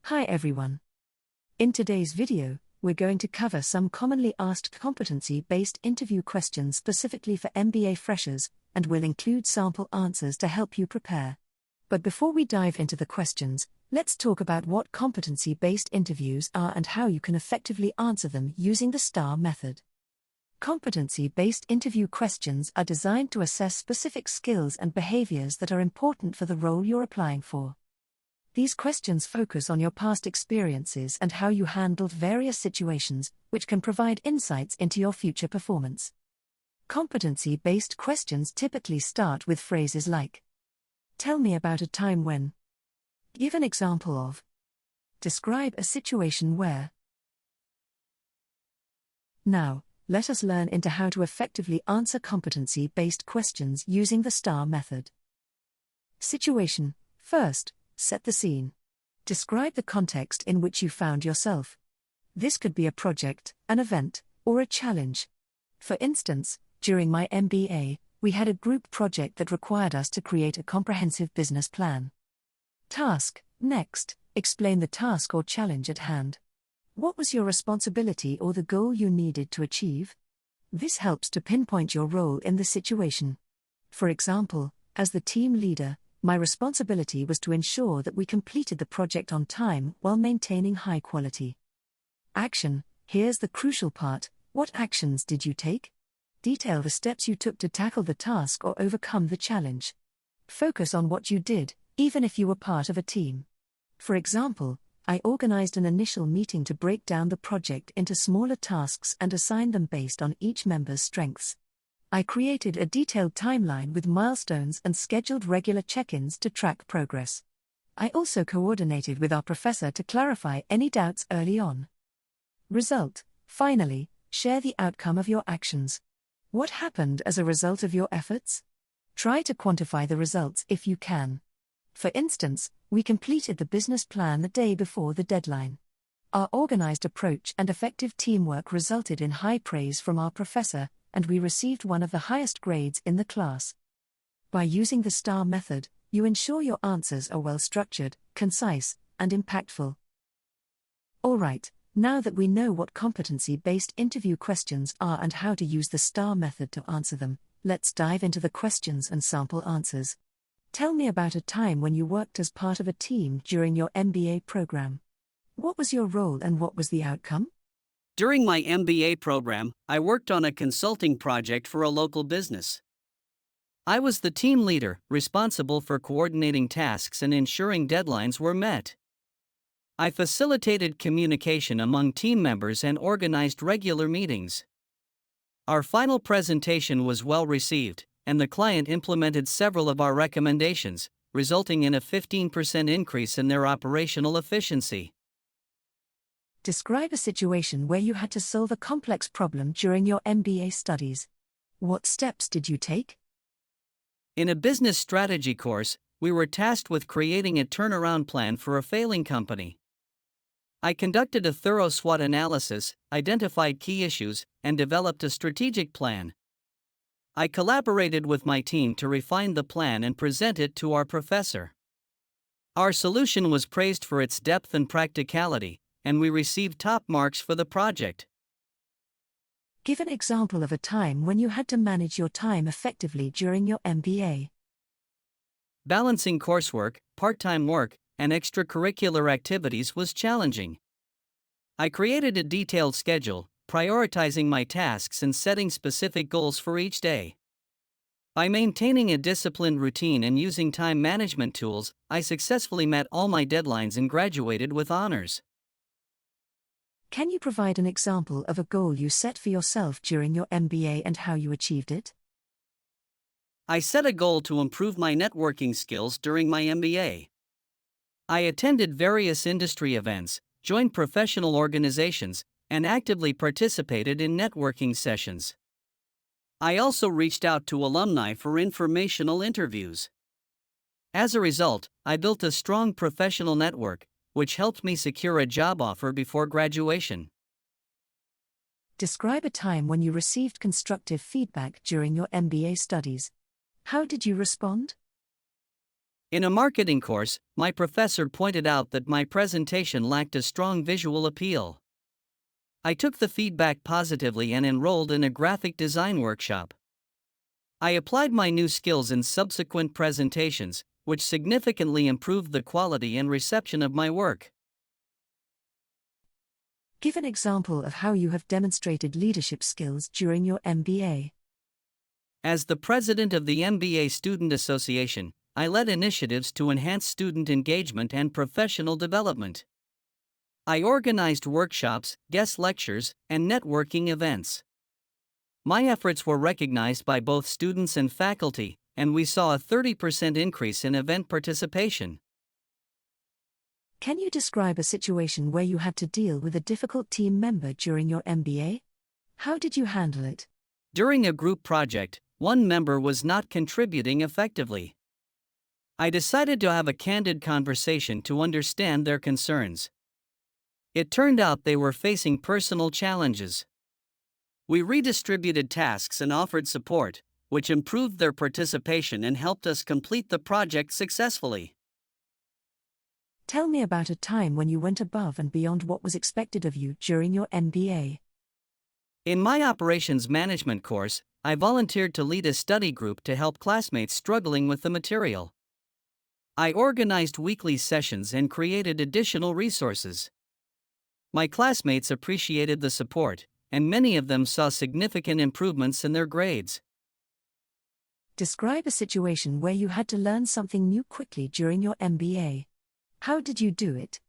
Hi everyone. In today's video, we're going to cover some commonly asked competency-based interview questions specifically for MBA freshers, and will include sample answers to help you prepare. But before we dive into the questions, let's talk about what competency-based interviews are and how you can effectively answer them using the STAR method. Competency-based interview questions are designed to assess specific skills and behaviors that are important for the role you're applying for. These questions focus on your past experiences and how you handled various situations, which can provide insights into your future performance. Competency-based questions typically start with phrases like, "Tell me about a time when." "Give an example of." "Describe a situation where." Now, let us learn into how to effectively answer competency-based questions using the STAR method. Situation. First, set the scene. Describe the context in which you found yourself. This could be a project, an event, or a challenge. For instance, during my MBA, we had a group project that required us to create a comprehensive business plan. Task. Next, explain the task or challenge at hand. What was your responsibility or the goal you needed to achieve? This helps to pinpoint your role in the situation. For example, as the team leader, my responsibility was to ensure that we completed the project on time while maintaining high quality. Action. Here's the crucial part. What actions did you take? Detail the steps you took to tackle the task or overcome the challenge. Focus on what you did, even if you were part of a team. For example, I organized an initial meeting to break down the project into smaller tasks and assign them based on each member's strengths. I created a detailed timeline with milestones and scheduled regular check-ins to track progress. I also coordinated with our professor to clarify any doubts early on. Result. Finally, share the outcome of your actions. What happened as a result of your efforts? Try to quantify the results if you can. For instance, we completed the business plan the day before the deadline. Our organized approach and effective teamwork resulted in high praise from our professor, and we received one of the highest grades in the class. By using the STAR method, you ensure your answers are well structured, concise, and impactful. Alright, now that we know what competency-based interview questions are and how to use the STAR method to answer them, let's dive into the questions and sample answers. Tell me about a time when you worked as part of a team during your MBA program. What was your role and what was the outcome? During my MBA program, I worked on a consulting project for a local business. I was the team leader, responsible for coordinating tasks and ensuring deadlines were met. I facilitated communication among team members and organized regular meetings. Our final presentation was well received, and the client implemented several of our recommendations, resulting in a 15% increase in their operational efficiency. Describe a situation where you had to solve a complex problem during your MBA studies. What steps did you take? In a business strategy course, we were tasked with creating a turnaround plan for a failing company. I conducted a thorough SWOT analysis, identified key issues, and developed a strategic plan. I collaborated with my team to refine the plan and present it to our professor. Our solution was praised for its depth and practicality, and we received top marks for the project. Give an example of a time when you had to manage your time effectively during your MBA. Balancing coursework, part-time work, and extracurricular activities was challenging. I created a detailed schedule, prioritizing my tasks and setting specific goals for each day. By maintaining a disciplined routine and using time management tools, I successfully met all my deadlines and graduated with honors. Can you provide an example of a goal you set for yourself during your MBA and how you achieved it? I set a goal to improve my networking skills during my MBA. I attended various industry events, joined professional organizations, and actively participated in networking sessions. I also reached out to alumni for informational interviews. As a result, I built a strong professional network, which helped me secure a job offer before graduation. Describe a time when you received constructive feedback during your MBA studies. How did you respond? In a marketing course, my professor pointed out that my presentation lacked a strong visual appeal. I took the feedback positively and enrolled in a graphic design workshop. I applied my new skills in subsequent presentations, which significantly improved the quality and reception of my work. Give an example of how you have demonstrated leadership skills during your MBA. As the president of the MBA Student Association, I led initiatives to enhance student engagement and professional development. I organized workshops, guest lectures, and networking events. My efforts were recognized by both students and faculty, and we saw a 30% increase in event participation. Can you describe a situation where you had to deal with a difficult team member during your MBA? How did you handle it? During a group project, one member was not contributing effectively. I decided to have a candid conversation to understand their concerns. It turned out they were facing personal challenges. We redistributed tasks and offered support, which improved their participation and helped us complete the project successfully. Tell me about a time when you went above and beyond what was expected of you during your MBA. In my operations management course, I volunteered to lead a study group to help classmates struggling with the material. I organized weekly sessions and created additional resources. My classmates appreciated the support, and many of them saw significant improvements in their grades. Describe a situation where you had to learn something new quickly during your MBA. How did you do it?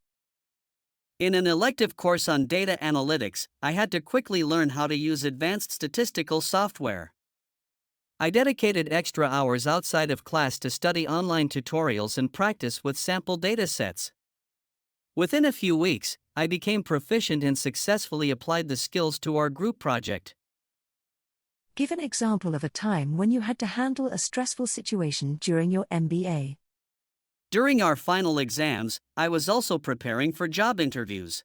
In an elective course on data analytics, I had to quickly learn how to use advanced statistical software. I dedicated extra hours outside of class to study online tutorials and practice with sample datasets. Within a few weeks, I became proficient and successfully applied the skills to our group project. Give an example of a time when you had to handle a stressful situation during your MBA. During our final exams, I was also preparing for job interviews.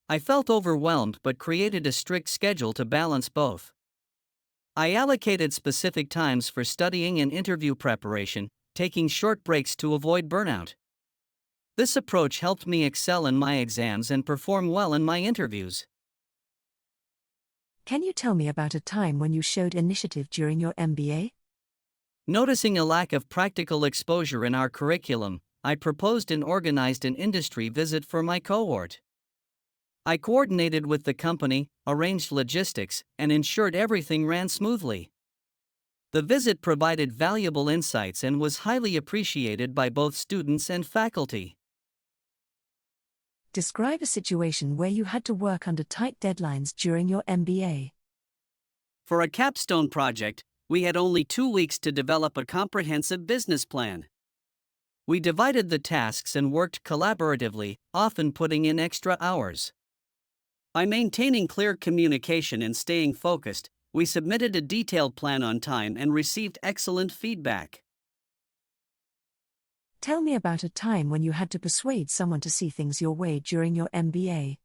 I felt overwhelmed but created a strict schedule to balance both. I allocated specific times for studying and interview preparation, taking short breaks to avoid burnout. This approach helped me excel in my exams and perform well in my interviews. Can you tell me about a time when you showed initiative during your MBA? Noticing a lack of practical exposure in our curriculum, I proposed and organized an industry visit for my cohort. I coordinated with the company, arranged logistics, and ensured everything ran smoothly. The visit provided valuable insights and was highly appreciated by both students and faculty. Describe a situation where you had to work under tight deadlines during your MBA. For a capstone project, we had only 2 weeks to develop a comprehensive business plan. We divided the tasks and worked collaboratively, often putting in extra hours. By maintaining clear communication and staying focused, we submitted a detailed plan on time and received excellent feedback. Tell me about a time when you had to persuade someone to see things your way during your MBA.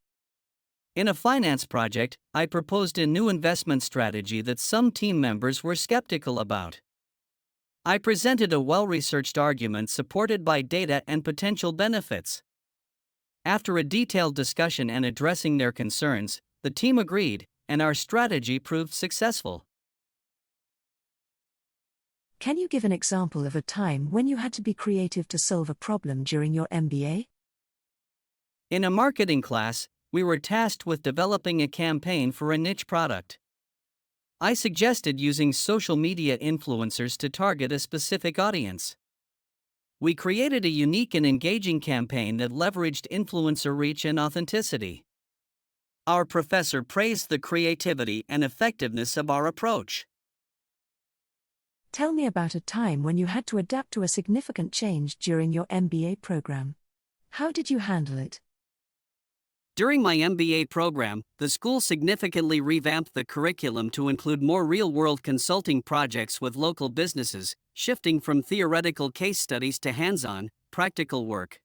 In a finance project, I proposed a new investment strategy that some team members were skeptical about. I presented a well-researched argument supported by data and potential benefits. After a detailed discussion and addressing their concerns, the team agreed, and our strategy proved successful. Can you give an example of a time when you had to be creative to solve a problem during your MBA? In a marketing class, we were tasked with developing a campaign for a niche product. I suggested using social media influencers to target a specific audience. We created a unique and engaging campaign that leveraged influencer reach and authenticity. Our professor praised the creativity and effectiveness of our approach. Tell me about a time when you had to adapt to a significant change during your MBA program. How did you handle it? During my MBA program, the school significantly revamped the curriculum to include more real-world consulting projects with local businesses, shifting from theoretical case studies to hands-on, practical work.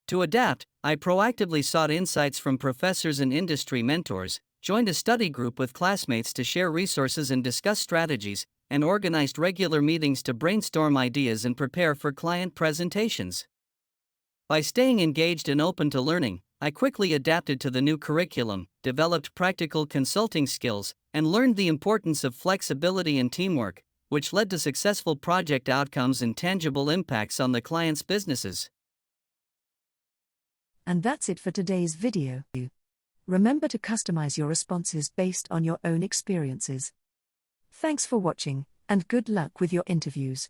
To adapt, I proactively sought insights from professors and industry mentors, joined a study group with classmates to share resources and discuss strategies, and organized regular meetings to brainstorm ideas and prepare for client presentations. By staying engaged and open to learning, I quickly adapted to the new curriculum, developed practical consulting skills, and learned the importance of flexibility and teamwork, which led to successful project outcomes and tangible impacts on the client's businesses. And that's it for today's video. Remember to customize your responses based on your own experiences. Thanks for watching, and good luck with your interviews.